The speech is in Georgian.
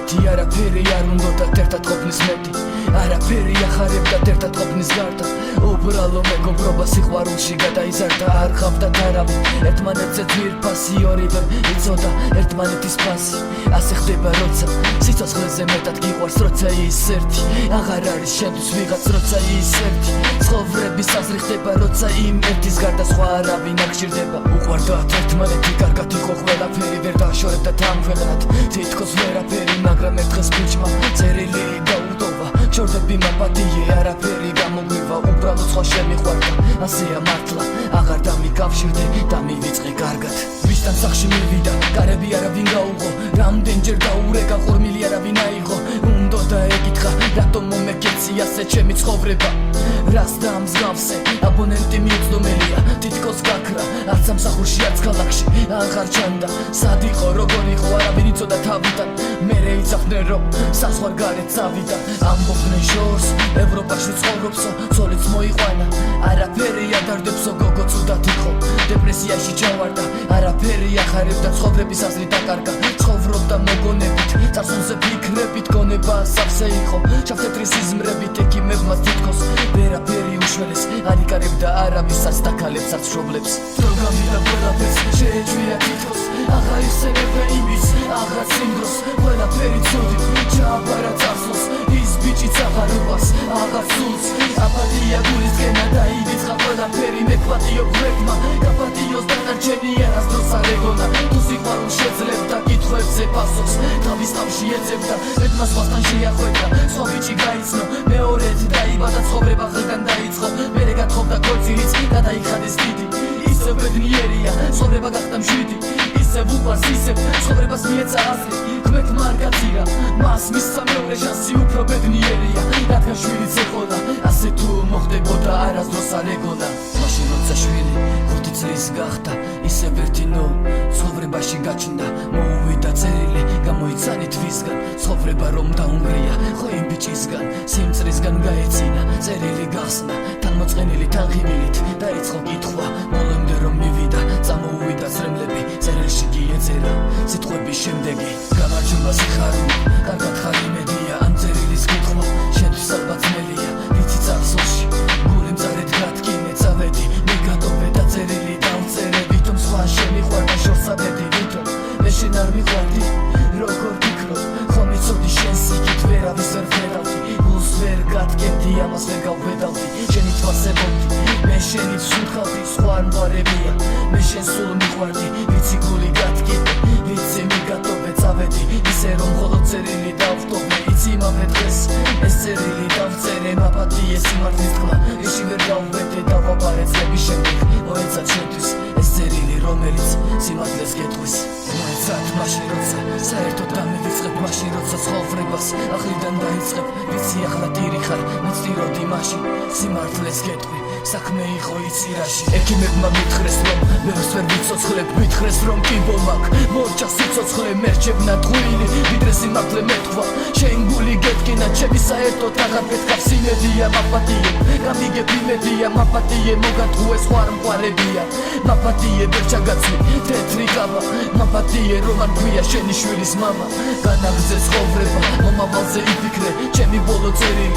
მეტი არაფერი არ უნდათ ერთად ყოფნის მეტი არაფერი ახარებდა ერთად ყოფნის გარდა უბრალო მეგობრობა სიყვარულში გადაიზარდა არ ხავდათ არავინ ერთმანეთზე ძვირფასი ორივემ იცოდა ერთმანეთის ფასი ასე ხდება როცა სიცოცხლეზე მეტად გიყვარს როცა ის ერთი აღარ არის შენთვის ვიღაც როცა ის ერთი ცხოვრების აზრი ხდება როცა იმ ერთის გარდა სხვა არავინ არ გჭირდება უყვარდათ ერთმანეთი კარგად იყო ყველაფერი ვერ დააშორებდათ ამ ქვეყნად თითქოს ვერაფერი მაგრამ ერთ დღეს ბიჭმა წერილი დაუდოვა ჩორდები მაპატიე არაფერი გამოგვივა უბრალოდ სხვა შემიყვარდა ასეა მართლა აღარ დამიკავშირდე და მივიწყე კარგად ვისთან სახში მივიდა გარები არავინ გაუღო რამდენჯერ დაურეკა ყორმილი არავინ აიღო უნდა ეკითხა რატომ მომეკეცი ასე ჩემი ცხოვრება რას დამსგავსე აბონენტი მიუწვდომელია თითქოს გაქრა არც სამსახურში არც ქალაქში აღარ ჩანდა სად იყო როგორ იყო არავინ იცოდა თავიდან მერე იცახდნენ რომ საზღვარგარეთ წავიდა ამბობდნენ შორს ევროპაში ცხოვრობსო ცოლიც მოიყვანა არაფერი ადარდებსო გოგო ცუდად იყო დეპრესიაში ჩავარდა არაფერი ახარებდა ცხოვრების აზრი დაკარგა ცხოვრობდა მოგონებით წარსულზე ფიქრებით გონება სავსე იყო ჩავთეთრი სიზმრებით ექიმებმა თითქოს ვერაფერი უშველეს არ იკარებდა არავის არც დაქალებს არც მშობლებს დრო გამიდა ყველაფერს შეეჩვია თითქოს აღარ იხსენებდა იმის აღარ სიმდროს ყველაფერი ცუდი ჩააბარა წარსულს ის ბიჭიც აღარ უყვარს აღარ სულს აპათია გულისკენა დაივიწყა ყველაფერი მექვათიო ღვეგმა გაპატიოს დანარჩენი არასდროს არ ეგონა თუ სიყვარულ შეძლებდა კითხვებზე პასუხს თავის თავში ეძებდა მეტმა სხვასთან შეახვედრა სხვა ბიჭი გაიცნო მეორედ დაიბადა ცხოვრება ხელგან დაიწყო მერე გათხოვდა ქორწილიც გადაიხადეს დიდი ისევ ბედნიერია ცხოვრება გახდა მშვიდი ისევ უყვარს ისევ ცხოვრებას მიეცა აზრი ქმეთმა არ გაწირა მას მისცა მეორე შანსი უფრო ბედნიერია რადგან შვილიც ეყოლა ასე თუ მოხდებოდა არასდროს არ ეგონა მაშინ როცა შვილი 5 წლის გახდა ისევ ერთინო ცხოვრებაში გაჩნდა მოუვიდა წერილი გამოიცანი თვისგან ცხოვრება რომ დაუმრია ხო იმ ბიჭისგან სიმწრისგან გაეცინა წერილი გახსნა თან მოწყენილი თან ღიმილით დაიწყო კითხვა ბოლომდე რომ მივიდა წამოუვიდა წრემლები წერილში კი ეწერა სიტყვების შემდეგი გამარჯობა სიხარული კარგად ხარ იმედია ამ წერილის კითხვა შენთვის ალბათ ძნელია ვიცი წარსულში გული მწარედ გათკინე წავედი მიგატოვე და წერილი დავწერე ვითომ სხვა შემიყვარდა შორსადედი ვითომ მე შენ არ მიყვარდი როგორ ფიქრობ ხომ იცოდი შენს იქით ვერავის ვერ ვხედავდი გულს ვერ გათკენდი ამას ვერ გავხედავდი შენი თვალსებობდი მე შენით სუნთქავდი სხვა არ მყარებია მე შენ სულ მიყვარდი ვიცი გული გათკინე ვიცი მიგატოვე წავედი ისე რომ მხოლოდ წერილი დავტოვე იცი იმავე დღეს ეს წერილი დავწერე მაპატიე სიმართლის თქმა ეში ვერ გავვედე დავაბარე წლების შემდეგ მოეცათ შენთვის ეს წერილი რომელიც სიმართლეს გეტყვის მოეცათ მაშინ როცა საერთოდ დამივიწყებ მაშინ როცა ცხოვრებას ახლიდან დაიწყებ ვიცი ახლა დირი ხარ მეცდიროდი მაშინ სიმართლეს გეტყვი საქმე იყო იცი რაში ექიმებმა მითხრეს რომ მეც ვერ ვიცოცხლებ მითხრეს რომ კიბო მაქვს მორჩა სიცოცხლე მერჩებნა ტყუილი ვიდრე სიმართლე მეთქვა შენ გული გეთკინა ჩემი საერთოდ აღარ გეთქავს იმედია მაპატიე გამიგებ იმედია მაპატიე მოგატყუე სხვა არ მყარებია მაპატიე ვერ ჩაგაცვი თეთრი ყავა მაპატიე რომ არ გვია შენი შვილის მამა განაგზე ცხოვრება მომავალზე იფიქრე ჩემი ბოლო წერილი